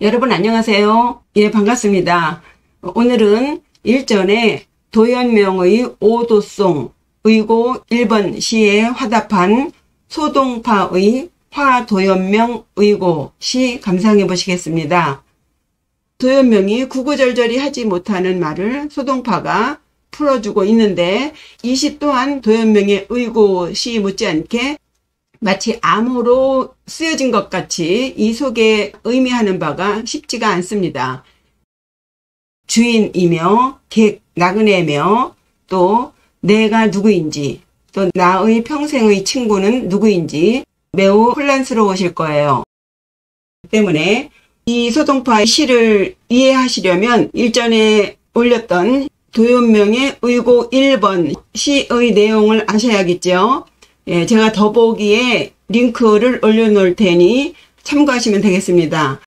여러분 안녕하세요. 예, 반갑습니다. 오늘은 일전에 도연명의 오도송 의고 1번 시에 화답한 소동파의 화도연명 의고 시 감상해 보시겠습니다. 도연명이 구구절절히 하지 못하는 말을 소동파가 풀어주고 있는데 이 시 또한 도연명의 의고 시 못지않게 마치 암호로 쓰여진 것 같이 이 속에 의미하는 바가 쉽지가 않습니다. 주인이며 객, 나그네며 또 내가 누구인지 또 나의 평생의 친구는 누구인지 매우 혼란스러우실 거예요. 때문에 이 소동파 시를 이해하시려면 일전에 올렸던 도연명의 의고 1번 시의 내용을 아셔야겠죠. 예, 제가 더보기에 링크를 올려놓을 테니 참고하시면 되겠습니다.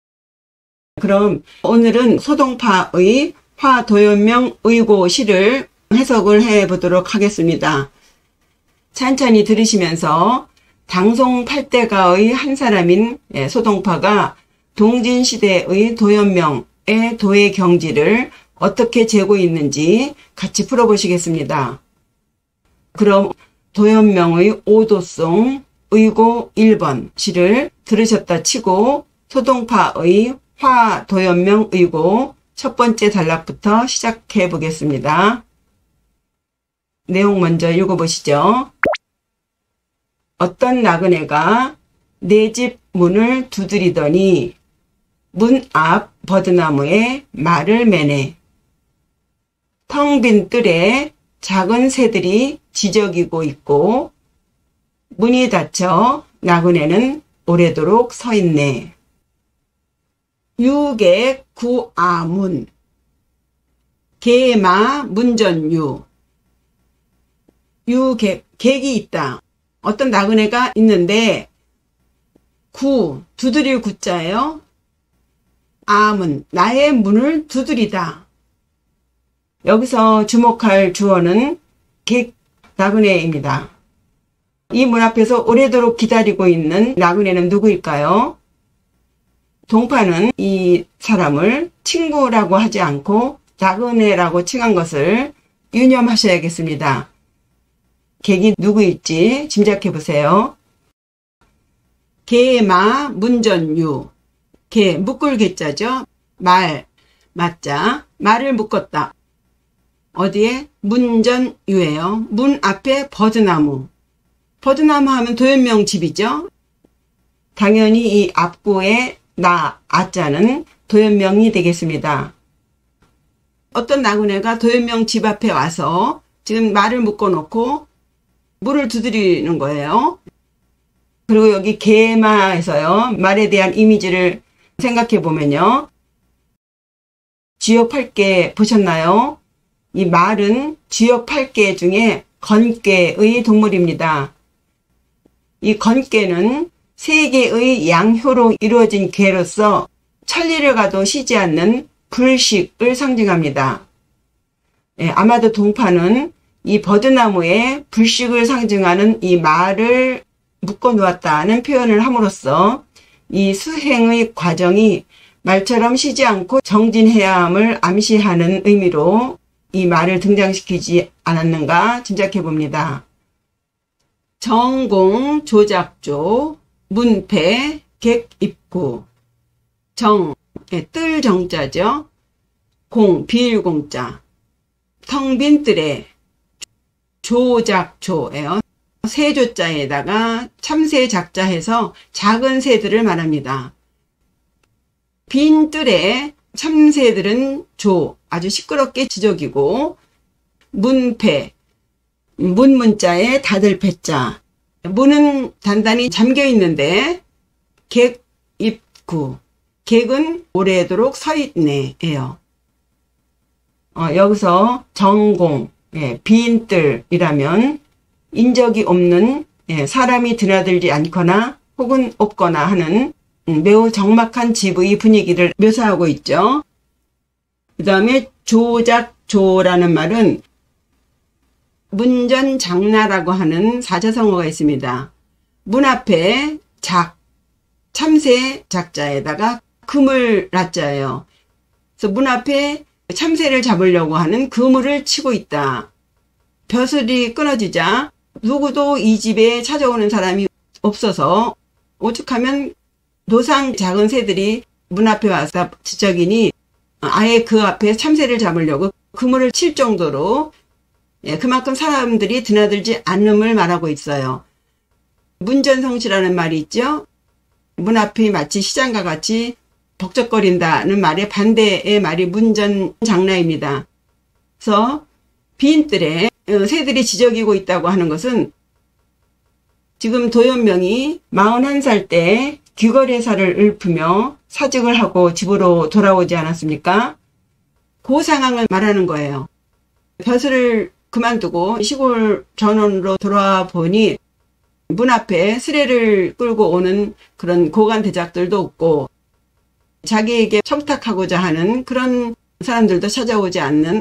그럼 오늘은 소동파의 화도연명 의고 시를 해석을 해보도록 하겠습니다. 찬찬히 들으시면서 당송팔대가의 한 사람인 소동파가 동진시대의 도연명의 도의 경지를 어떻게 재고 있는지 같이 풀어보시겠습니다. 그럼 도연명의 오도송 의고 1번 시를 들으셨다 치고 소동파의 화도연명 의고 첫 번째 단락부터 시작해 보겠습니다. 내용 먼저 읽어보시죠. 어떤 나그네가 내 집 문을 두드리더니 문 앞 버드나무에 말을 매네. 텅 빈 뜰에 작은 새들이 지저귀고 있고 문이 닫혀 나그네는 오래도록 서 있네. 유객 구아문 개마 문전유. 유객, 객이 있다. 어떤 나그네가 있는데 구, 두드릴 구자예요. 아문, 나의 문을 두드리다. 여기서 주목할 주어는 객, 나그네입니다. 이 문 앞에서 오래도록 기다리고 있는 나그네는 누구일까요? 동파는 이 사람을 친구라고 하지 않고 나그네라고 칭한 것을 유념하셔야겠습니다. 객이 누구일지 짐작해 보세요. 개마 문전유. 개, 묶을 개자죠. 말, 맞자. 말을 묶었다. 어디에? 문전유예요. 문 앞에 버드나무. 버드나무 하면 도연명 집이죠. 당연히 이 앞구에 나, 아자는 도연명이 되겠습니다. 어떤 나그네가 도연명 집 앞에 와서 지금 말을 묶어놓고 문을 두드리는 거예요. 그리고 여기 개마에서요. 말에 대한 이미지를 생각해 보면요. 쥐역 8개 보셨나요? 이 말은 쥐역 8개 중에 건개의 동물입니다. 이 건개는 3개의 양효로 이루어진 개로서 천리를 가도 쉬지 않는 불식을 상징합니다. 아마도 동파는 이 버드나무에 불식을 상징하는 이 말을 묶어 놓았다는 표현을 함으로써 이 수행의 과정이 말처럼 쉬지 않고 정진해야 함을 암시하는 의미로 이 말을 등장시키지 않았는가 짐작해 봅니다. 정공, 조작조, 문패, 객, 입구. 정, 뜰 정자죠. 공, 비일공자. 텅 빈 뜰에 조작조예요. 세조자에다가 참새 작자 해서 작은 새들을 말합니다. 빈 뜰에 참새들은 아주 시끄럽게 지저귀고 문패, 문자에 닫을 패자. 문은 단단히 잠겨 있는데 객, 입구. 객은 오래도록 서 있네예요. 여기서 정공, 빈 뜰이라면 인적이 없는 사람이 드나들지 않거나 혹은 없거나 하는 매우 적막한 집의 분위기를 묘사하고 있죠. 그 다음에 조작조라는 말은 문전장나라고 하는 사자성어가 있습니다. 문 앞에 참새 작자에다가 그물 라자예요. 그래서 문 앞에 참새를 잡으려고 하는 그물을 치고 있다. 벼슬이 끊어지자 누구도 이 집에 찾아오는 사람이 없어서 오죽하면 노상 작은 새들이 문 앞에 와서 지적이니 아예 그 앞에 참새를 잡으려고 그물을 칠 정도로 그만큼 사람들이 드나들지 않음을 말하고 있어요. 문전성시라는 말이 있죠. 문 앞이 마치 시장과 같이 벅적거린다는 말의 반대의 말이 문전장라입니다. 그래서 빈 뜰에 새들이 지저귀고 있다고 하는 것은 지금 도연명이 41살 때 귀걸이사를 읊으며 사직을 하고 집으로 돌아오지 않았습니까? 그 상황을 말하는 거예요. 벼슬을 그만두고 시골 전원으로 돌아와 보니 문 앞에 수레를 끌고 오는 그런 고관 대작들도 없고 자기에게 청탁하고자 하는 그런 사람들도 찾아오지 않는.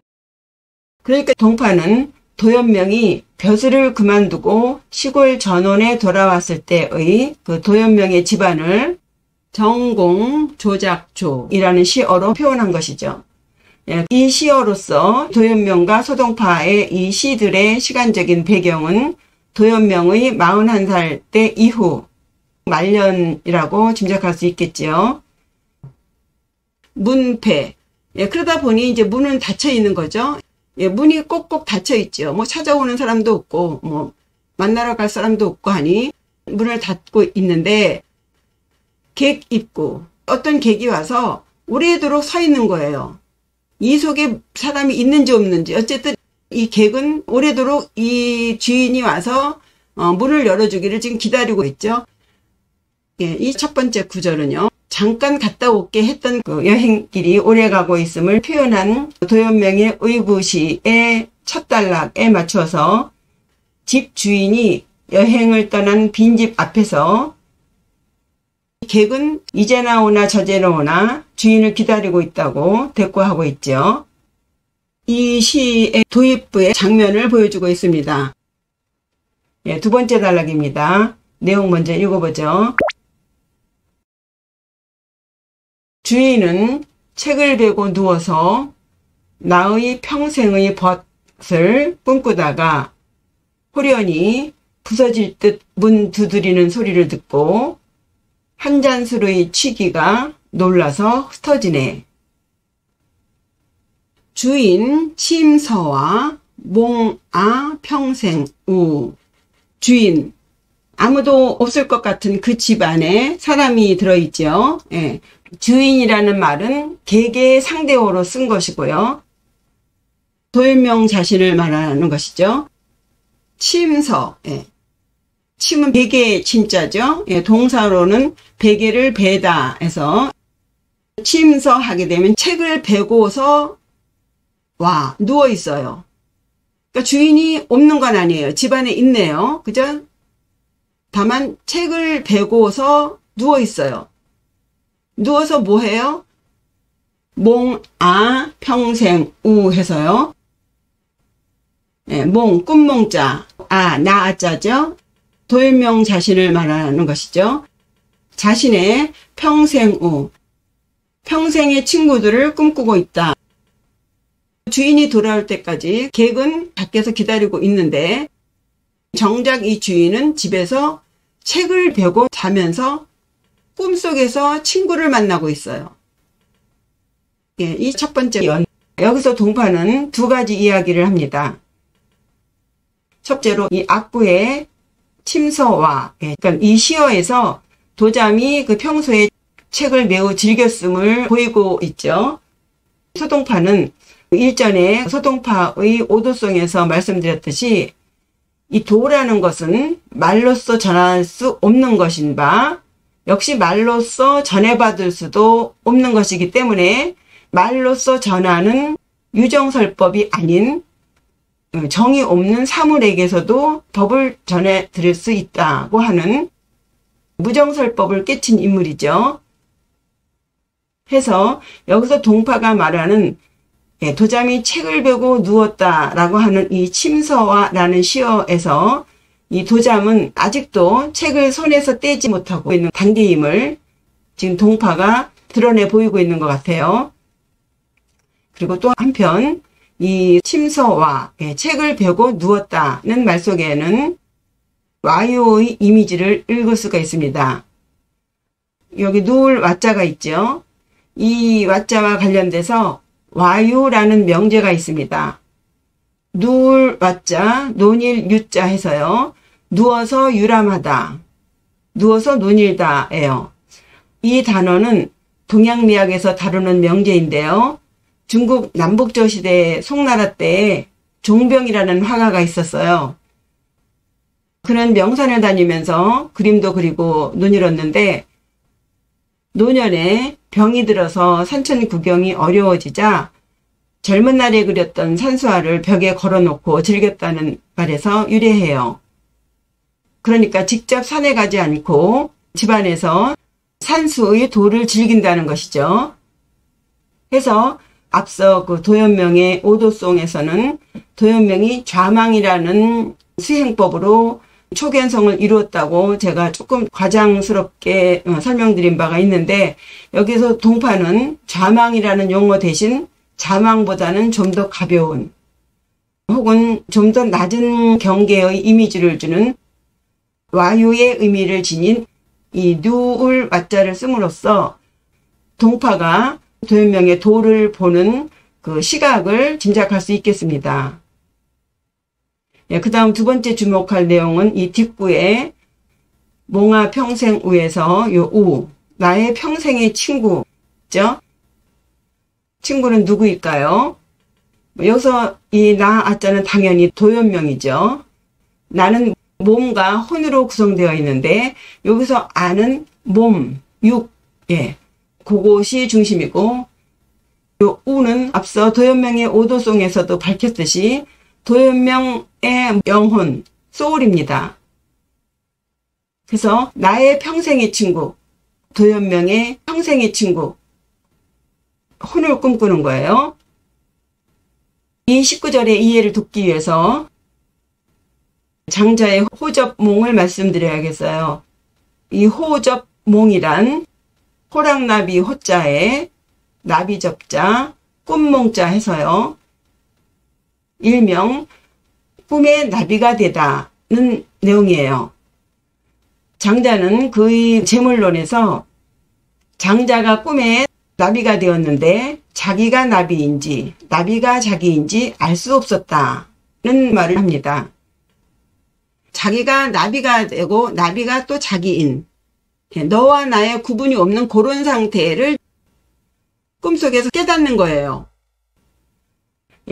그러니까 동파는 도연명이 벼슬을 그만두고 시골 전원에 돌아왔을 때의 그 도연명의 집안을 정공조작조이라는 시어로 표현한 것이죠. 이 시어로서 도연명과 소동파의 이 시들의 시간적인 배경은 도연명의 41살 때 이후 말년이라고 짐작할 수 있겠지요. 문패. 그러다 보니 이제 문은 닫혀 있는 거죠. 문이 꼭꼭 닫혀 있죠. 뭐 찾아오는 사람도 없고, 뭐 만나러 갈 사람도 없고 하니 문을 닫고 있는데 객 입구. 어떤 객이 와서 오래도록 서 있는 거예요. 이 속에 사람이 있는지 없는지. 어쨌든 이 객은 오래도록 이 주인이 와서 문을 열어주기를 지금 기다리고 있죠. 이 첫 번째 구절은요. 잠깐 갔다 올게 했던 그 여행길이 오래가고 있음을 표현한 도연명의 의구시의 첫 단락에 맞추어서 집 주인이 여행을 떠난 빈집 앞에서 객은 이제나 오나 저제나 오나 주인을 기다리고 있다고 대꾸하고 있죠. 이 시의 도입부의 장면을 보여주고 있습니다. 두 번째 단락입니다. 내용 먼저 읽어보죠. 주인은 책을 베고 누워서 나의 평생의 벗을 꿈꾸다가 호련히 부서질 듯 문 두드리는 소리를 듣고 한 잔술의 취기가 놀라서 흩어지네. 주인 침서와 몽아 평생 우. 주인, 아무도 없을 것 같은 그 집 안에 사람이 들어있죠. 주인이라는 말은 객의 상대어로 쓴 것이고요. 도연명 자신을 말하는 것이죠. 침서, 침은 베개 침자죠. 동사로는 베개를 베다 해서 침서 하게 되면 책을 베고서 누워 있어요. 그러니까 주인이 없는 건 아니에요. 집안에 있네요. 그죠? 다만 책을 베고서 누워 있어요. 누워서 뭐 해요? 몽아 평생 우 해서요. 몽 꿈몽자 나아자죠. 도연명 자신을 말하는 것이죠. 자신의 평생 우 평생의 친구들을 꿈꾸고 있다. 주인이 돌아올 때까지 객은 밖에서 기다리고 있는데 정작 이 주인은 집에서 책을 베고 자면서 꿈속에서 친구를 만나고 있어요. 이 첫 번째 여기서 동파는 두 가지 이야기를 합니다. 첫째로 이 악구의 침서와 그러니까 이 시어에서 도잠이 그 평소에 책을 매우 즐겼음을 보이고 있죠. 소동파는 일전에 소동파의 오도송에서 말씀드렸듯이 이 도라는 것은 말로써 전할 수 없는 것인 바 역시 말로써 전해받을 수도 없는 것이기 때문에 말로써 전하는 유정설법이 아닌 정이 없는 사물에게서도 법을 전해 드릴 수 있다고 하는 무정설법을 깨친 인물이죠. 해서 여기서 동파가 말하는 도잠이 책을 베고 누웠다라고 하는 이 침서와라는 시어에서 이 도잠은 아직도 책을 손에서 떼지 못하고 있는 단계임을 지금 동파가 드러내 보이고 있는 것 같아요. 그리고 또 한편 이 침서와 책을 펴고 누웠다는 말 속에는 와유의 이미지를 읽을 수가 있습니다. 여기 누울 와자가 있죠. 이 와자와 관련돼서 와유라는 명제가 있습니다. 누울 와자, 논일 유자 해서요. 누워서 유람하다, 누워서 논일다 예요. 이 단어는 동양미학에서 다루는 명제인데요. 중국 남북조 시대 송나라 때에 종병이라는 화가가 있었어요. 그는 명산을 다니면서 그림도 그리고 논일었는데 노년에 병이 들어서 산천 구경이 어려워지자 젊은 날에 그렸던 산수화를 벽에 걸어놓고 즐겼다는 말에서 유래해요. 그러니까 직접 산에 가지 않고 집안에서 산수의 도를 즐긴다는 것이죠. 해서 앞서 그 도연명의 오도송에서는 도연명이 좌망이라는 수행법으로 초견성을 이루었다고 제가 조금 과장스럽게 설명드린 바가 있는데, 여기서 동파는 좌망이라는 용어 대신 자망보다는 좀 더 가벼운 혹은 좀 더 낮은 경계의 이미지를 주는 와유의 의미를 지닌 이 누울 와자를 씀으로써 동파가 도연명의 도를 보는 그 시각을 짐작할 수 있겠습니다. 그 다음 두 번째 주목할 내용은 이 뒷구에 몽아 평생우에서 요 우, 나의 평생의 친구죠. 친구는 누구일까요? 여기서 이 나 아자는 당연히 도연명이죠. 나는 몸과 혼으로 구성되어 있는데 여기서 아는 몸, 육, 그것이 중심이고, 요 우는 앞서 도연명의 오도송에서도 밝혔듯이 도연명의 영혼, 소울입니다. 그래서 나의 평생의 친구, 도연명의 평생의 친구, 혼을 꿈꾸는 거예요. 이 19절의 이해를 돕기 위해서 장자의 호접몽을 말씀드려야겠어요. 이 호접몽이란 호랑나비 호자에 나비접자, 꿈몽자 해서요. 일명 꿈의 나비가 되다는 내용이에요. 장자는 그의 제물론에서 장자가 꿈에 나비가 되었는데 자기가 나비인지 나비가 자기인지 알 수 없었다는 말을 합니다. 자기가 나비가 되고 나비가 또 자기인, 너와 나의 구분이 없는 그런 상태를 꿈속에서 깨닫는 거예요.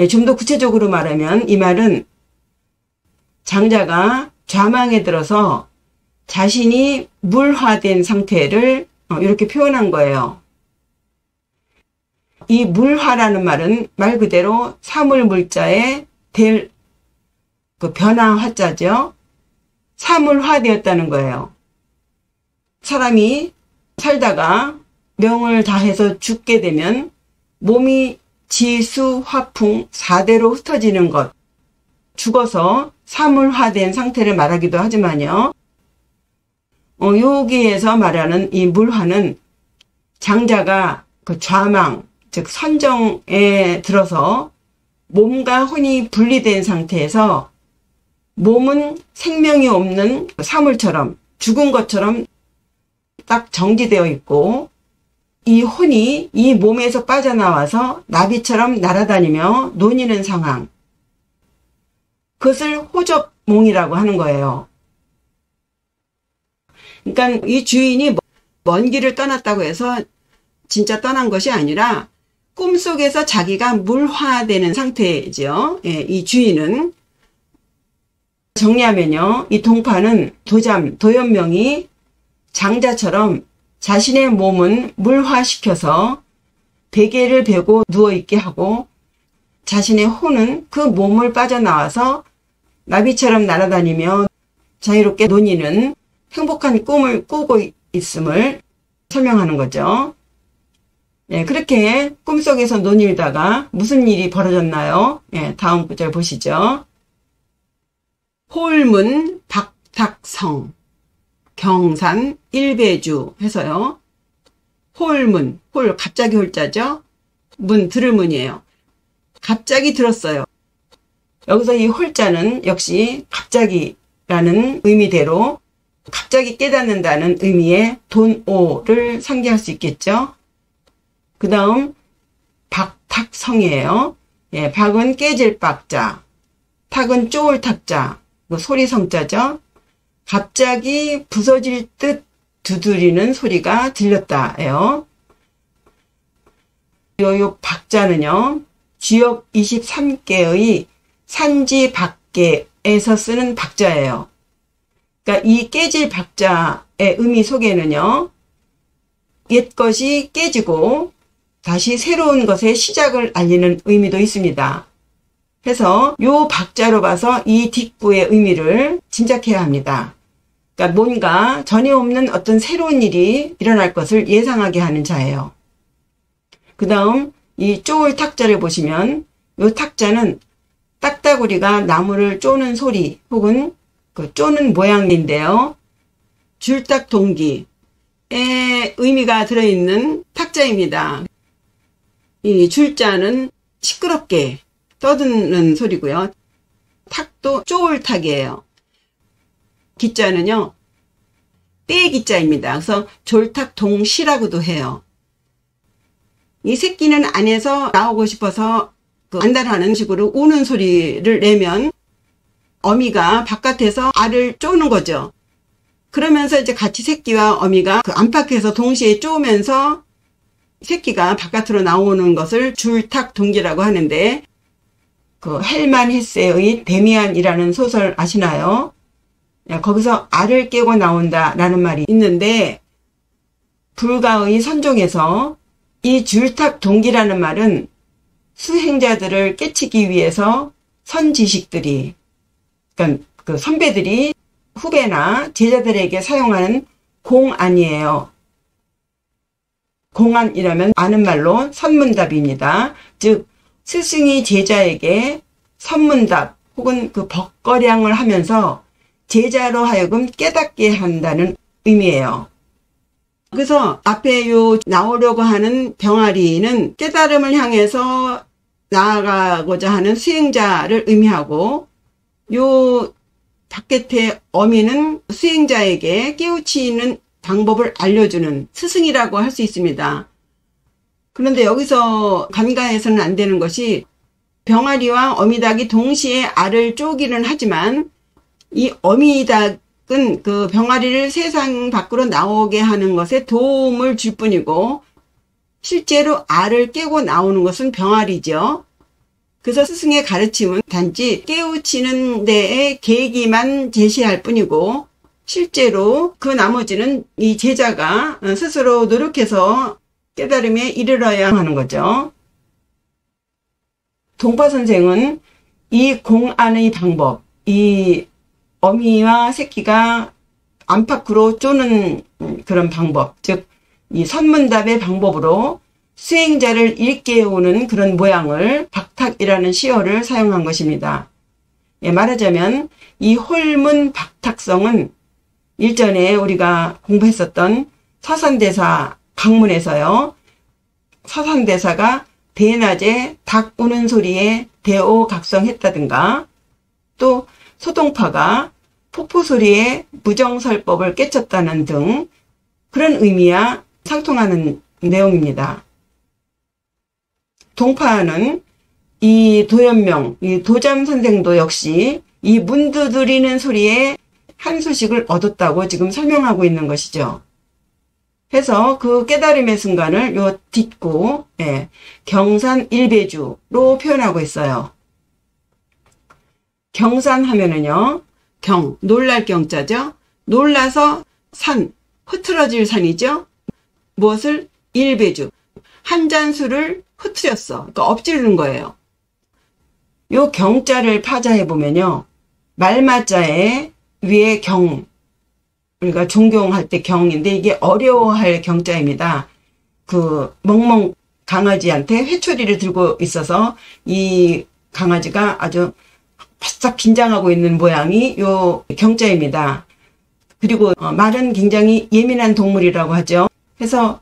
좀 더 구체적으로 말하면 이 말은 장자가 좌망에 들어서 자신이 물화된 상태를 이렇게 표현한 거예요. 이 물화라는 말은 말 그대로 사물물자에 될 그 변화 화자죠. 사물화되었다는 거예요. 사람이 살다가 명을 다해서 죽게 되면 몸이 지수, 화풍, 4대로 흩어지는 것, 죽어서 사물화된 상태를 말하기도 하지만요. 여기에서 말하는 이 물화는 장자가 그 좌망, 즉 선정에 들어서 몸과 혼이 분리된 상태에서 몸은 생명이 없는 사물처럼 죽은 것처럼 딱 정지되어 있고, 이 혼이 이 몸에서 빠져나와서 나비처럼 날아다니며 논이는 상황, 그것을 호접몽이라고 하는 거예요. 그러니까 이 주인이 먼 길을 떠났다고 해서 진짜 떠난 것이 아니라 꿈속에서 자기가 물화되는 상태이죠. 이 주인은 정리하면요, 이 동파는 도연명이 장자처럼 자신의 몸은 물화시켜서 베개를 베고 누워있게 하고 자신의 혼은 그 몸을 빠져나와서 나비처럼 날아다니며 자유롭게 논이는 행복한 꿈을 꾸고 있음을 설명하는 거죠. 그렇게 꿈속에서 논일다가 무슨 일이 벌어졌나요? 다음 구절 보시죠. 홀문 박탁성 경산 일배주 해서요. 홀문, 홀 갑자기 홀자죠. 문, 들을 문이에요. 갑자기 들었어요. 여기서 이 홀자는 역시 갑자기라는 의미대로 갑자기 깨닫는다는 의미의 돈오를 상기할 수 있겠죠. 그 다음 박탁성이에요. 예, 박은 깨질 박자, 탁은 쪼을 탁자, 소리 성자죠. 갑자기 부서질 듯 두드리는 소리가 들렸다예요. 요 박자는요, 지역 23개의 산지 밖에서 쓰는 박자예요. 그러니까 이 깨질 박자의 의미 속에는요, 옛것이 깨지고 다시 새로운 것의 시작을 알리는 의미도 있습니다. 그래서 요 박자로 봐서 이 뒷구의 의미를 짐작해야 합니다. 그러니까 뭔가 전에 없는 어떤 새로운 일이 일어날 것을 예상하게 하는 자예요. 그 다음 이 쪼을 탁자를 보시면 요 탁자는 딱따구리가 나무를 쪼는 소리 혹은 그 쪼는 모양인데요. 줄딱 동기의 의미가 들어있는 탁자입니다. 이 줄자는 시끄럽게 떠드는 소리고요. 탁도 쪼을 탁이에요. 기자는요, 빼기자입니다. 그래서 졸탁 동시라고도 해요. 이 새끼는 안에서 나오고 싶어서 안달하는 식으로 우는 소리를 내면 어미가 바깥에서 알을 쪼는 거죠. 그러면서 이제 같이 새끼와 어미가 그 안팎에서 동시에 쪼면서 새끼가 바깥으로 나오는 것을 줄탁 동기라고 하는데, 그 헬만 헤세의 데미안이라는 소설 아시나요? 거기서 알을 깨고 나온다라는 말이 있는데, 불가의 선종에서 이 줄탁 동기라는 말은 수행자들을 깨치기 위해서 선지식들이, 그러니까 그 선배들이 후배나 제자들에게 사용하는 공안이에요. 공안이라면 아는 말로 선문답입니다. 즉 스승이 제자에게 선문답 혹은 그 법거량을 하면서 제자로 하여금 깨닫게 한다는 의미예요. 그래서 앞에 요 나오려고 하는 병아리는 깨달음을 향해서 나아가고자 하는 수행자를 의미하고, 요 바깥의 어미는 수행자에게 깨우치는 방법을 알려주는 스승이라고 할 수 있습니다. 그런데 여기서 간과해서는 안 되는 것이, 병아리와 어미닭이 동시에 알을 쪼기는 하지만 이 어미닭은 그 병아리를 세상 밖으로 나오게 하는 것에 도움을 줄 뿐이고, 실제로 알을 깨고 나오는 것은 병아리죠. 그래서 스승의 가르침은 단지 깨우치는 데에 계기만 제시할 뿐이고, 실제로 그 나머지는 이 제자가 스스로 노력해서 깨달음에 이르러야 하는 거죠. 동파 선생은 이 공안의 방법, 이 어미와 새끼가 안팎으로 쪼는 그런 방법, 즉 이 선문답의 방법으로 수행자를 일깨우는 그런 모양을 박탁이라는 시어를 사용한 것입니다. 예, 말하자면 이 홀문 박탁성은 일전에 우리가 공부했었던 서산대사 강문에서요, 서산대사가 대낮에 닭 우는 소리에 대오각성했다든가, 또 소동파가 폭포 소리에 무정설법을 깨쳤다는 등 그런 의미와 상통하는 내용입니다. 동파는 이 도연명, 이 도잠 선생도 역시 이 문 두드리는 소리에 한 소식을 얻었다고 지금 설명하고 있는 것이죠. 해서 그 깨달음의 순간을 요 뒷구, 예, 경산 일배주로 표현하고 있어요. 경산하면은요, 놀랄 경자죠. 놀라서 산, 흐트러질 산이죠. 무엇을? 일배주. 한 잔 술을 흐트렸어. 그러니까 엎지르는 거예요. 요 경자를 파자해보면요, 말마자에 위에 경, 우리가 존경할 때 경인데 이게 어려워할 경자입니다. 그 멍멍 강아지한테 회초리를 들고 있어서 이 강아지가 아주 바싹 긴장하고 있는 모양이 요 경자입니다. 그리고 말은 굉장히 예민한 동물이라고 하죠. 그래서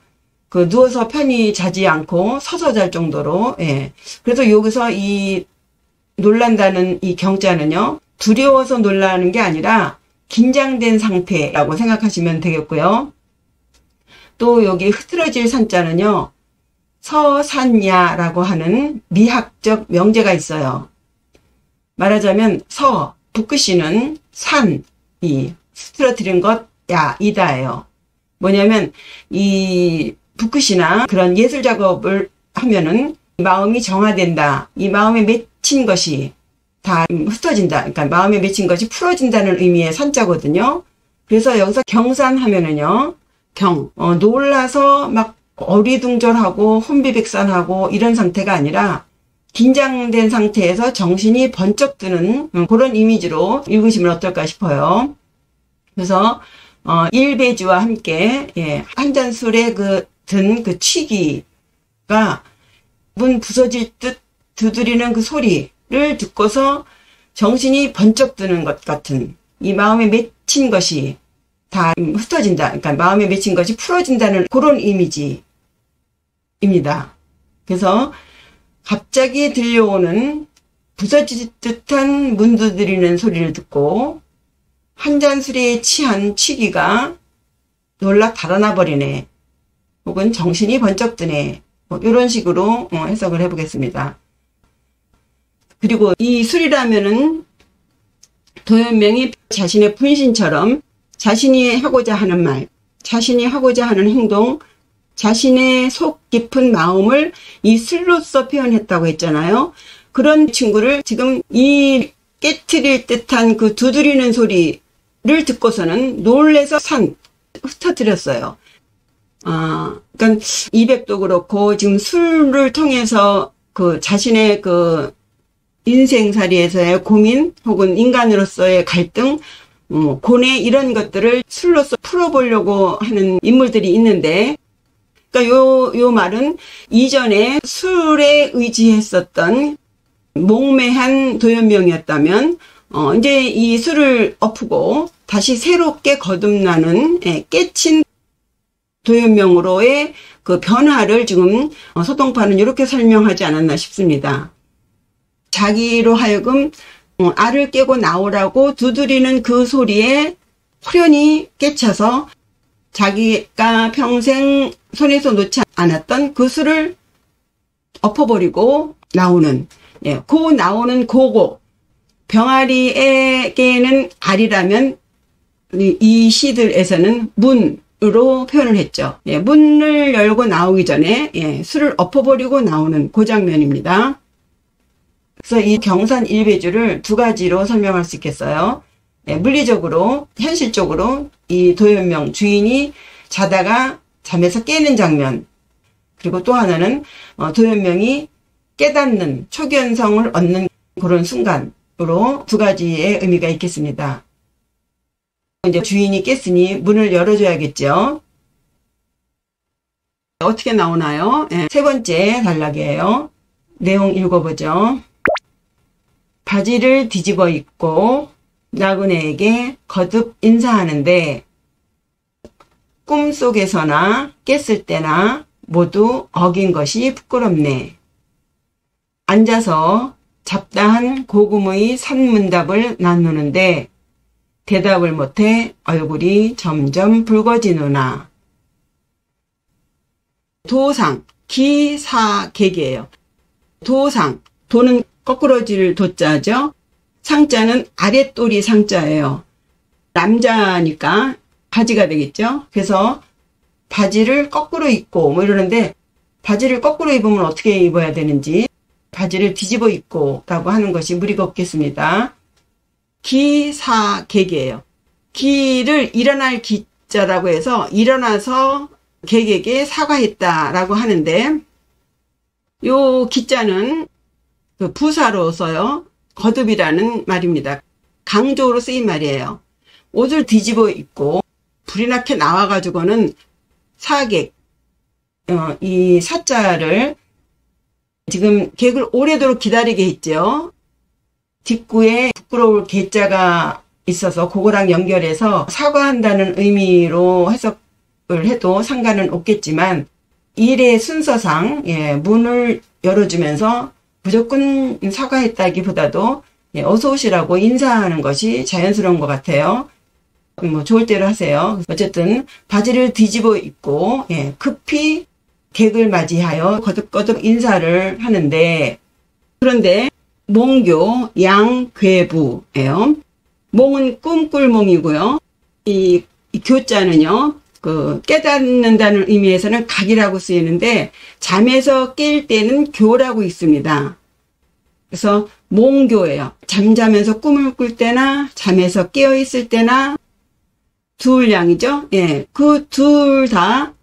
그 누워서 편히 자지 않고 서서 잘 정도로, 예. 그래서 여기서 이 놀란다는 이 경자는요, 두려워서 놀라는 게 아니라 긴장된 상태라고 생각하시면 되겠고요. 또 여기 흐트러질 산자는요, 서산야라고 하는 미학적 명제가 있어요. 말하자면 북글씨는 산, 이 흐트러뜨린 것, 야, 이다예요. 뭐냐면 이 붓글씨나 그런 예술 작업을 하면은 마음이 정화된다. 이 마음에 맺힌 것이 다 흩어진다. 그러니까 마음에 맺힌 것이 풀어진다는 의미의 산자거든요. 그래서 여기서 경산하면은요, 놀라서 막 어리둥절하고 혼비백산하고 이런 상태가 아니라 긴장된 상태에서 정신이 번쩍 드는 그런 이미지로 읽으시면 어떨까 싶어요. 그래서 일배지와 함께, 예, 한 잔 술에 든 그 취기가 문 부서질 듯 두드리는 그 소리를 듣고서 정신이 번쩍 드는 것 같은, 이 마음에 맺힌 것이 다 흩어진다. 그러니까 마음에 맺힌 것이 풀어진다는 그런 이미지입니다. 그래서 갑자기 들려오는 부서질 듯한 문 두드리는 소리를 듣고 한 잔 술에 취한 취기가 놀라 달아나 버리네. 혹은 정신이 번쩍 드네. 뭐 이런 식으로 해석을 해보겠습니다. 그리고 이 술이라면은 도연명이 자신의 분신처럼 자신이 하고자 하는 말, 자신이 하고자 하는 행동, 자신의 속 깊은 마음을 이 술로써 표현했다고 했잖아요. 그런 친구를 지금 이 깨트릴 듯한 그 두드리는 소리를 듣고서는 놀래서 흩어뜨렸어요. 그러니까 이백도 그렇고 지금 술을 통해서 그 자신의 그 인생살이에서의 고민 혹은 인간으로서의 갈등, 고뇌 이런 것들을 술로서 풀어보려고 하는 인물들이 있는데, 그러니까 요 말은 이전에 술에 의지했었던 몽매한 도연명이었다면 이제 이 술을 엎고 다시 새롭게 거듭나는 깨친 도연명으로의 그 변화를 지금 서동파는 이렇게 설명하지 않았나 싶습니다. 자기로 하여금 알을 깨고 나오라고 두드리는 그 소리에 후련히 깨쳐서 자기가 평생 손에서 놓지 않았던 그 술을 엎어버리고 나오는, 그 나오는 고고, 병아리에게는 알이라면 이 시들에서는 문으로 표현을 했죠. 문을 열고 나오기 전에 술을 엎어버리고 나오는 그 장면입니다. 그래서 이 경산 일배주를 두 가지로 설명할 수 있겠어요. 물리적으로, 현실적으로 이 도연명 주인이 자다가 잠에서 깨는 장면, 그리고 또 하나는 도연명이 깨닫는 초견성을 얻는 그런 순간으로 두 가지의 의미가 있겠습니다. 이제 주인이 깼으니 문을 열어줘야겠죠. 어떻게 나오나요? 세 번째 단락이에요. 내용 읽어보죠. 바지를 뒤집어 입고 나그네에게 거듭 인사하는데 꿈속에서나 깼을 때나 모두 어긴 것이 부끄럽네. 앉아서 잡다한 고금의 산문답을 나누는데 대답을 못해 얼굴이 점점 붉어지누나. 도상, 기사객이에요. 도상, 도는 거꾸로질 도자죠. 상자는 아랫돌이 상자예요. 남자니까 바지가 되겠죠. 그래서 바지를 거꾸로 입고 뭐 이러는데, 바지를 거꾸로 입으면 어떻게 입어야 되는지, 바지를 뒤집어 입고 라고 하는 것이 무리가 없겠습니다. 기사객이에요. 기를 일어날 기자라고 해서 일어나서 객에게 사과했다라고 하는데, 요 기자는 그 부사로서요, 거듭이라는 말입니다. 강조로 쓰인 말이에요. 옷을 뒤집어 입고 불이 나게 나와가지고는 사객, 이 사자를 지금 객을 오래도록 기다리게 했죠. 뒷구에 부끄러울 개자가 있어서 그거랑 연결해서 사과한다는 의미로 해석을 해도 상관은 없겠지만, 일의 순서상 문을 열어주면서 무조건 사과했다기보다도 어서 오시라고 인사하는 것이 자연스러운 것 같아요. 뭐 좋을 대로 하세요. 어쨌든 바지를 뒤집어 입고 급히 객을 맞이하여 거듭거듭 인사를 하는데, 그런데 몽교 양괴부예요. 몽은 꿈꿀 몽이고요. 이 교자는요, 깨닫는다는 의미에서는 각이라고 쓰이는데 잠에서 깰 때는 교라고 있습니다. 그래서 몽교예요. 잠자면서 꿈을 꿀 때나 잠에서 깨어 있을 때나 둘 양이죠. 그 둘 다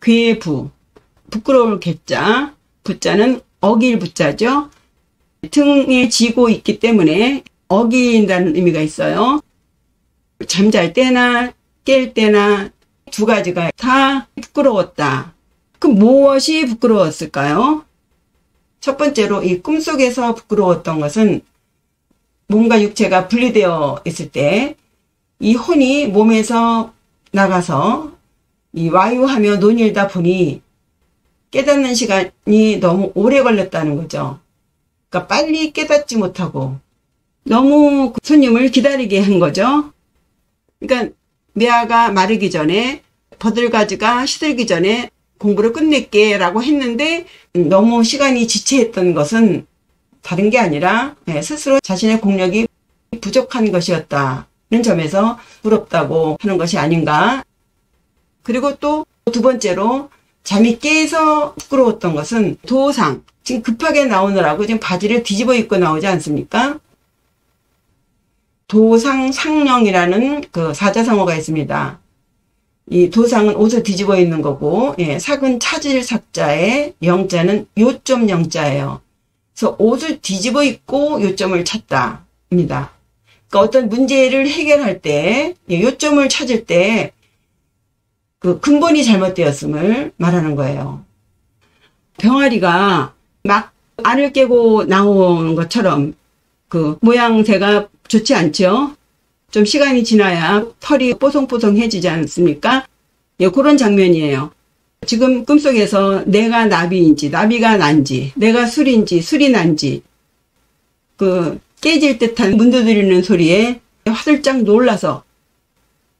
괴부, 부끄러울 괴자, 부자는 어길 부자죠. 등에 지고 있기 때문에 어긴다는 의미가 있어요. 잠잘 때나 깰 때나 두 가지가 다 부끄러웠다. 그 무엇이 부끄러웠을까요? 첫 번째로 이 꿈속에서 부끄러웠던 것은 몸과 육체가 분리되어 있을 때 이 혼이 몸에서 나가서 이 와유하며 논일다 보니 깨닫는 시간이 너무 오래 걸렸다는 거죠. 그러니까 빨리 깨닫지 못하고 너무 손님을 기다리게 한 거죠. 그러니까 매화가 마르기 전에, 버들가지가 시들기 전에 공부를 끝낼게 라고 했는데 너무 시간이 지체했던 것은 다른 게 아니라 스스로 자신의 공력이 부족한 것이었다는 점에서 부럽다고 하는 것이 아닌가. 그리고 또 두 번째로 잠이 깨서 부끄러웠던 것은 도상, 지금 급하게 나오느라고 지금 바지를 뒤집어 입고 나오지 않습니까? 도상 상령이라는 그 사자성어가 있습니다. 이 도상은 옷을 뒤집어 입는 거고, sak은 찾을 삭자에 영자는 요점 영자예요. 그래서 옷을 뒤집어 입고 요점을 찾다입니다. 그러니까 어떤 문제를 해결할 때, 요점을 찾을 때 그 근본이 잘못되었음을 말하는 거예요. 병아리가 막 알을 깨고 나오는 것처럼 그 모양새가 좋지 않죠? 좀 시간이 지나야 털이 뽀송뽀송해지지 않습니까? 그런 장면이에요. 지금 꿈속에서 내가 나비인지 나비가 난지, 내가 술인지 술이 난지, 그 깨질 듯한 문 두드리는 소리에 화들짝 놀라서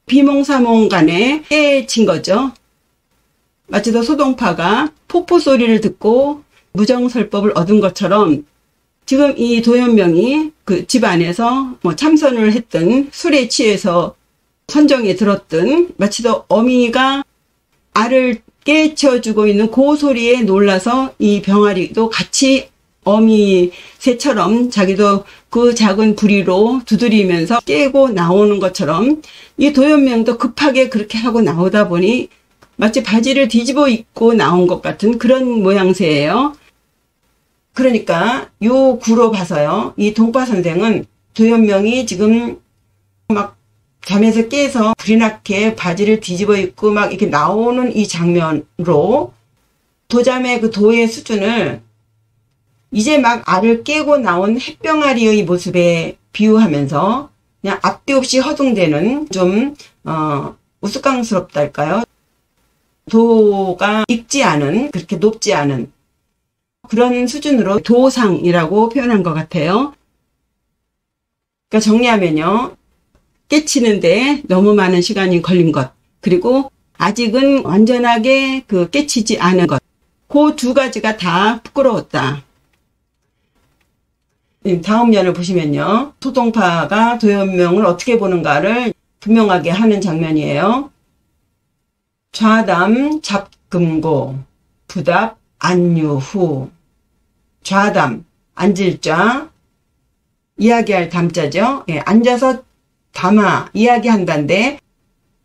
비몽사몽 간에 깨친 거죠. 마치 더 소동파가 폭포 소리를 듣고 무정설법을 얻은 것처럼 지금 이 도연명이 그 집 안에서 뭐 참선을 했든 술에 취해서 선정에 들었든 마치 더 어미가 알을 깨쳐주고 있는 그 소리에 놀라서 이 병아리도 같이 어미 새처럼 자기도 그 작은 부리로 두드리면서 깨고 나오는 것처럼 이 도연명도 급하게 그렇게 하고 나오다 보니 마치 바지를 뒤집어 입고 나온 것 같은 그런 모양새예요. 그러니까 요 구로 봐서요, 이 동파 선생은 도연명이 지금 막 잠에서 깨서 불이 나게 바지를 뒤집어 입고 막 이렇게 나오는 이 장면으로 도잠의 그 도의 수준을 이제 막 알을 깨고 나온 햇병아리의 모습에 비유하면서 그냥 앞뒤 없이 허둥대는 좀 우스꽝스럽달까요? 도가 익지 않은, 그렇게 높지 않은 그런 수준으로 도상이라고 표현한 것 같아요. 그러니까 정리하면요, 깨치는데 너무 많은 시간이 걸린 것, 그리고 아직은 완전하게 그 깨치지 않은 것, 그 두 가지가 다 부끄러웠다. 다음 면을 보시면요, 소동파가 도연명을 어떻게 보는가를 분명하게 하는 장면이에요. 좌담 잡금고 부답 안유후. 좌담, 앉을 좌, 이야기할 담자죠. 앉아서 담아 이야기한다인데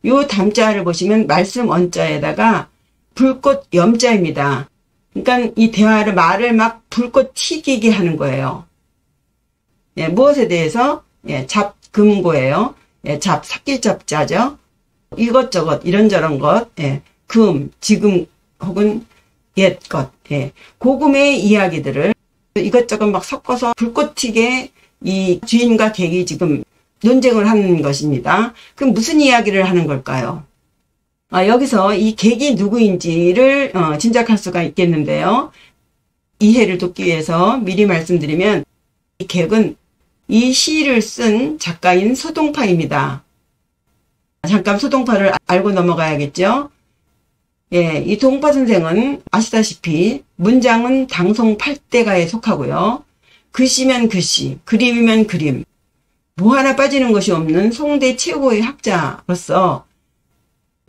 요 담자를 보시면 말씀 언자에다가 불꽃 염자입니다. 그러니까 이 대화를, 말을 막 불꽃 튀기게 하는 거예요. 무엇에 대해서? 잡금고예요. 삭길 잡자죠. 이것저것 이런저런 것, 금, 지금 혹은 옛것, 고금의 이야기들을 이것저것 막 섞어서 불꽃 튀게 이 주인과 객이 지금 논쟁을 하는 것입니다. 그럼 무슨 이야기를 하는 걸까요? 여기서 이 객이 누구인지를 짐작할 수가 있겠는데요. 이해를 돕기 위해서 미리 말씀드리면 이 객은 이 시를 쓴 작가인 소동파입니다. 잠깐 소동파를 알고 넘어가야겠죠. 예, 이 동파 선생은 아시다시피 문장은 당송 8대가에 속하고요. 글씨면 글씨, 그림이면 그림, 뭐 하나 빠지는 것이 없는 송대 최고의 학자로서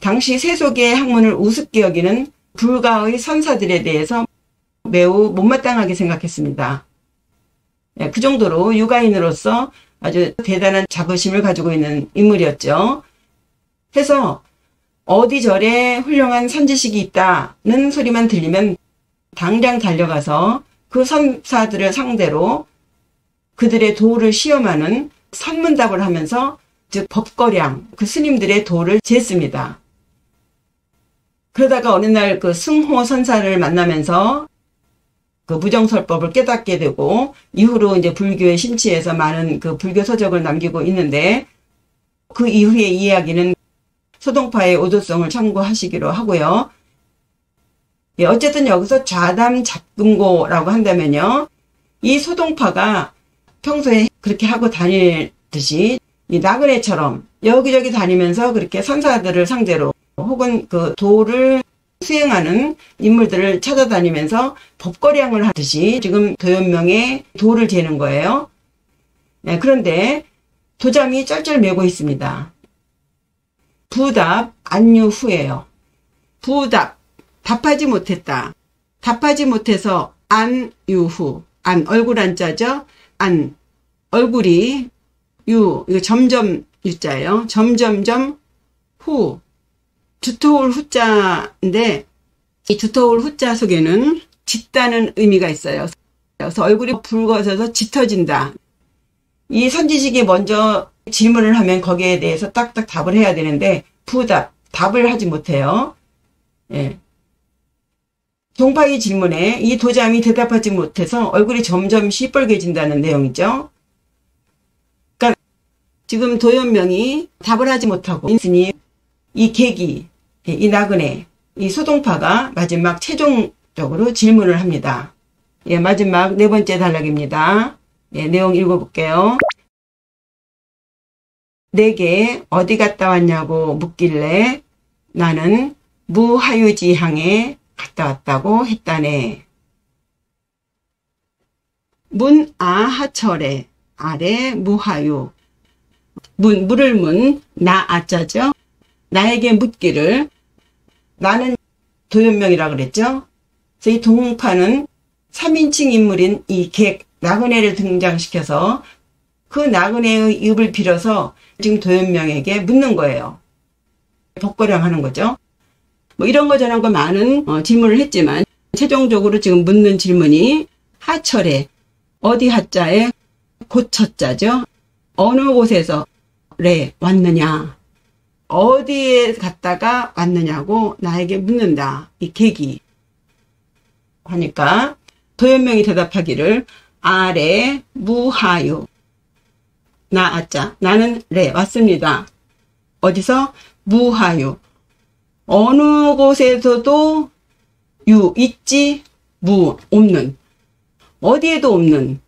당시 세속의 학문을 우습게 여기는 불가의 선사들에 대해서 매우 못마땅하게 생각했습니다. 예, 그 정도로 육아인으로서 아주 대단한 자부심을 가지고 있는 인물이었죠. 해서 어디 절에 훌륭한 선지식이 있다는 소리만 들리면 당장 달려가서 그 선사들을 상대로 그들의 도를 시험하는 선문답을 하면서 즉 법거량, 그 스님들의 도를 쟀습니다. 그러다가 어느 날 그 승호 선사를 만나면서 그 무정설법을 깨닫게 되고 이후로 이제 불교에 심취해서 많은 그 불교 서적을 남기고 있는데 그 이후의 이야기는 소동파의 오도성을 참고하시기로 하고요. 예, 어쨌든 여기서 좌담 잡금고라고 한다면요. 이 소동파가 평소에 그렇게 하고 다니듯이 이 나그네처럼 여기저기 다니면서 그렇게 선사들을 상대로 혹은 그 도를 수행하는 인물들을 찾아다니면서 법거량을 하듯이 지금 도연명의 도를 재는 거예요. 네, 그런데 도잠이 쩔쩔매고 있습니다. 부답 안유 후예요. 부답 답하지 못했다. 답하지 못해서 안유후. 안 얼굴 안자죠. 안 얼굴이 유 이거 점점 유자예요. 점점점 후 두터울 후자인데 이 두터울 후자 속에는 짙다는 의미가 있어요. 그래서 얼굴이 붉어져서 짙어진다. 이 선지식이 먼저 질문을 하면 거기에 대해서 딱딱 답을 해야 되는데 부답, 답을 하지 못해요. 예. 동파의 질문에 이 도잠이 대답하지 못해서 얼굴이 점점 시뻘개진다는 내용이죠. 그러니까 지금 도연명이 답을 하지 못하고 있으니 이 객이, 이 나그네, 이 소동파가 마지막 최종적으로 질문을 합니다. 예, 마지막 네 번째 단락입니다. 예, 내용 읽어볼게요. 내게 어디 갔다 왔냐고 묻길래 나는 무하유지향에 갔다 왔다고 했다네. 문아하철에 아래 무하유. 물을 문, 나아자죠. 나에게 묻기를 나는 도연명이라 그랬죠. 그래서 이 동파는 3인칭 인물인 이 객, 나그네를 등장시켜서 그 나그네의 입을 빌어서 지금 도연명에게 묻는 거예요. 법거량 하는 거죠. 뭐 이런 거 저런 거 많은 질문을 했지만 최종적으로 지금 묻는 질문이 하철에 어디 하자에 고처자죠. 어느 곳에서 래 왔느냐. 어디에 갔다가 왔느냐고 나에게 묻는다. 이 객이 하니까 도연명이 대답하기를 아래 무하유 나아자 나는 래 왔습니다. 어디서 무하유 어느 곳에서도 유 있지 무 없는 어디에도 없는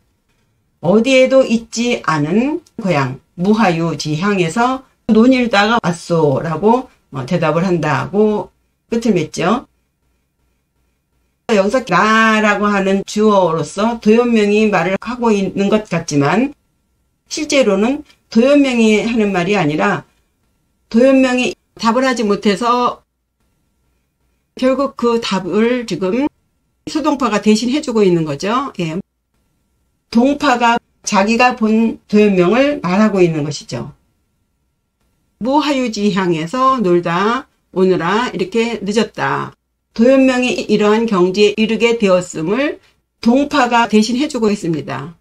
어디에도 있지 않은 고향 무하유 지향에서 논일다가 왔소 라고 대답을 한다고 끝을 맺죠. 여기서 나라고 하는 주어로서 도연명이 말을 하고 있는 것 같지만 실제로는 도연명이 하는 말이 아니라 도연명이 답을 하지 못해서 결국 그 답을 지금 소동파가 대신 해주고 있는 거죠. 예. 동파가 자기가 본 도연명을 말하고 있는 것이죠. 무하유지향에서 놀다 오느라 이렇게 늦었다. 도연명이 이러한 경지에 이르게 되었음을 동파가 대신 해주고 있습니다.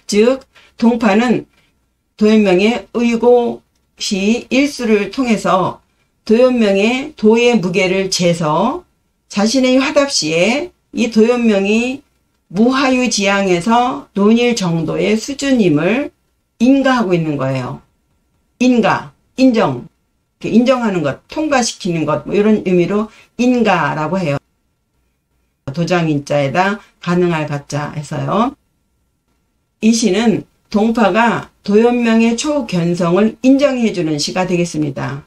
즉 동파는 도연명의 의고시 일수를 통해서 도연명의 도의 무게를 재서 자신의 화답시에 이 도연명이 무하유지향에서 논일 정도의 수준임을 인가하고 있는 거예요. 인가, 인정. 인정하는 것, 통과시키는 것, 뭐 이런 의미로 인가라고 해요. 도장인자에다 가능할 가짜 해서요. 이 시는 동파가 도연명의 초견성을 인정해주는 시가 되겠습니다.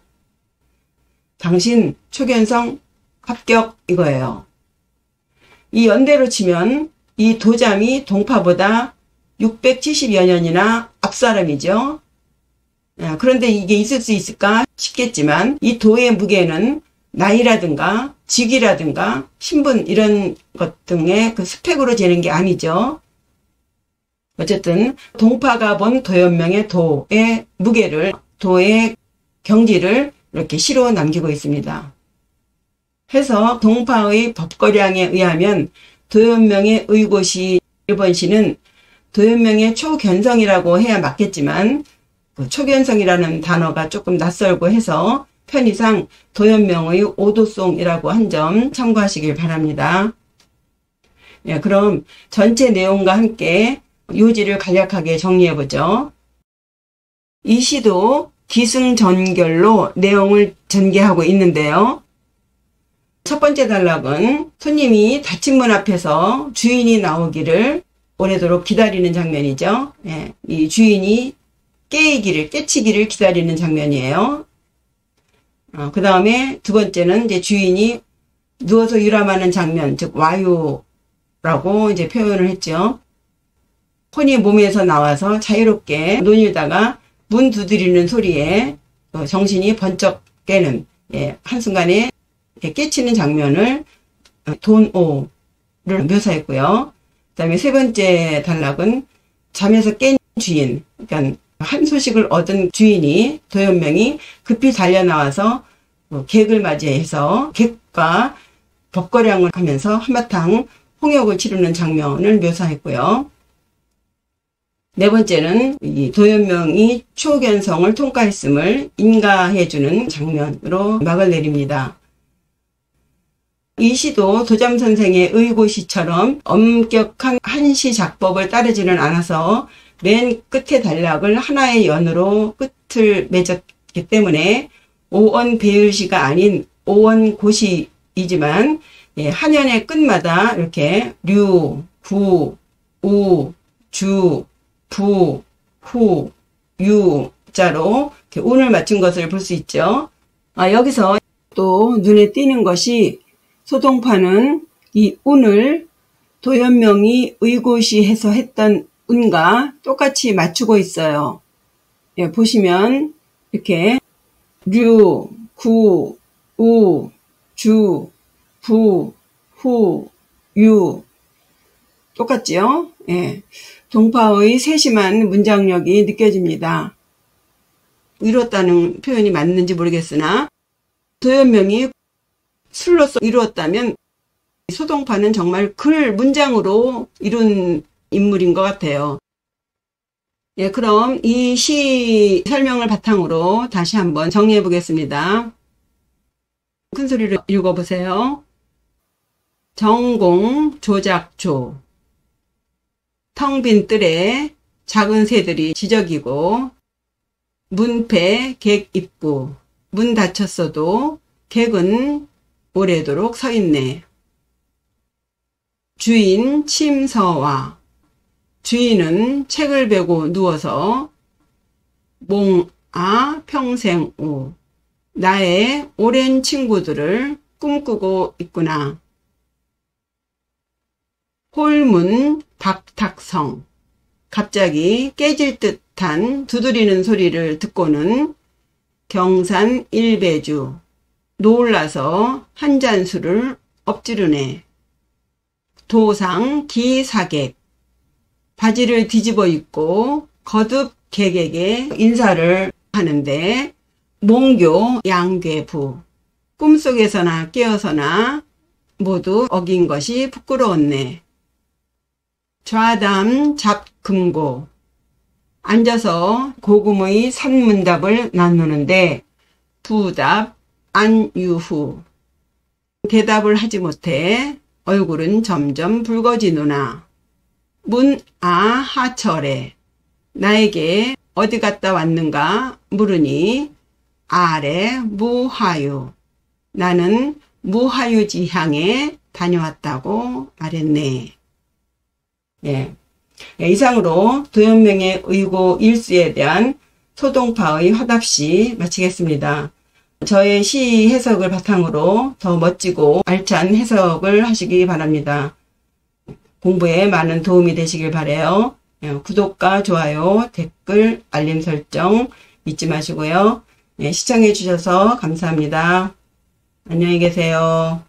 당신 초견성 합격 이거예요. 이 연대로 치면 이 도잠이 동파보다 670여 년이나 앞사람이죠. 그런데 이게 있을 수 있을까 싶겠지만 이 도의 무게는 나이라든가 직위라든가 신분 이런 것 등의 그 스펙으로 재는 게 아니죠. 어쨌든 동파가 본 도연명의 도의 무게를, 도의 경지를 이렇게 시로 남기고 있습니다. 해서 동파의 법거량에 의하면 도연명의 의고시 1번 시는 도연명의 초견성이라고 해야 맞겠지만 그 초견성이라는 단어가 조금 낯설고 해서 편의상 도연명의 오도송이라고 한 점 참고하시길 바랍니다. 예, 그럼 전체 내용과 함께 요지를 간략하게 정리해보죠. 이 시도 기승전결로 내용을 전개하고 있는데요. 첫 번째 단락은 손님이 닫힌 문 앞에서 주인이 나오기를 오래도록 기다리는 장면이죠. 예, 이 주인이 깨치기를 기다리는 장면이에요. 그 다음에 두 번째는 이제 주인이 누워서 유람하는 장면, 즉 와유라고 이제 표현을 했죠. 혼이 몸에서 나와서 자유롭게 논일다가 문 두드리는 소리에 정신이 번쩍 깨는, 예, 한순간에 깨치는 장면을 돈오를 묘사했고요. 그 다음에 세 번째 단락은 잠에서 깬 주인, 그러니까 한 소식을 얻은 주인이 도연명이 급히 달려나와서 객을 맞이해서 객과 법거량을 하면서 한바탕 홍역을 치르는 장면을 묘사했고요. 네 번째는 이 도연명이 초견성을 통과했음을 인가해주는 장면으로 막을 내립니다. 이 시도 도잠 선생의 의고시처럼 엄격한 한시 작법을 따르지는 않아서 맨 끝에 단락을 하나의 연으로 끝을 맺었기 때문에 오원 배율시가 아닌 오원 고시이지만, 예, 한 연의 끝마다 이렇게 류, 구, 우, 주, 부, 후, 유 자로 이렇게 운을 맞춘 것을 볼 수 있죠. 여기서 또 눈에 띄는 것이 소동파는 이 운을 도연명이 의고시해서 했던 운과 똑같이 맞추고 있어요. 예, 보시면 이렇게 류, 구, 우, 주, 부, 후, 유 똑같지요? 예, 동파의 세심한 문장력이 느껴집니다. 이뤘다는 표현이 맞는지 모르겠으나 도연명이 술로서 이루었다면 소동파는 정말 글 문장으로 이룬 인물인 것 같아요. 예, 그럼 이 시 설명을 바탕으로 다시 한번 정리해 보겠습니다. 큰 소리로 읽어보세요. 정공 조작조, 텅 빈 뜰에 작은 새들이 지저귀고, 문패 객 입구, 문 닫혔어도 객은 오래도록 서 있네. 주인 침서와, 주인은 책을 베고 누워서 몽아 평생 우, 나의 오랜 친구들을 꿈꾸고 있구나. 홀문 박탁성, 갑자기 깨질 듯한 두드리는 소리를 듣고는 경산 일배주, 놀라서 한 잔술을 엎지르네. 도상 기사객, 바지를 뒤집어 입고 거듭 객에게 인사를 하는데, 몽교 양괴부, 꿈속에서나 깨어서나 모두 어긴 것이 부끄러웠네. 좌담 잡금고, 앉아서 고금의 산문답을 나누는데 부답 안유후, 대답을 하지 못해 얼굴은 점점 붉어지누나. 문아하철에, 나에게 어디 갔다 왔는가 물으니 아래 무하유. 나는 무하유 지향에 다녀왔다고 말했네. 예. 이상으로 도연명의 의고 일수에 대한 소동파의 화답시 마치겠습니다. 저의 시 해석을 바탕으로 더 멋지고 알찬 해석을 하시기 바랍니다. 공부에 많은 도움이 되시길 바라요. 구독과 좋아요, 댓글, 알림 설정 잊지 마시고요. 시청해 주셔서 감사합니다. 안녕히 계세요.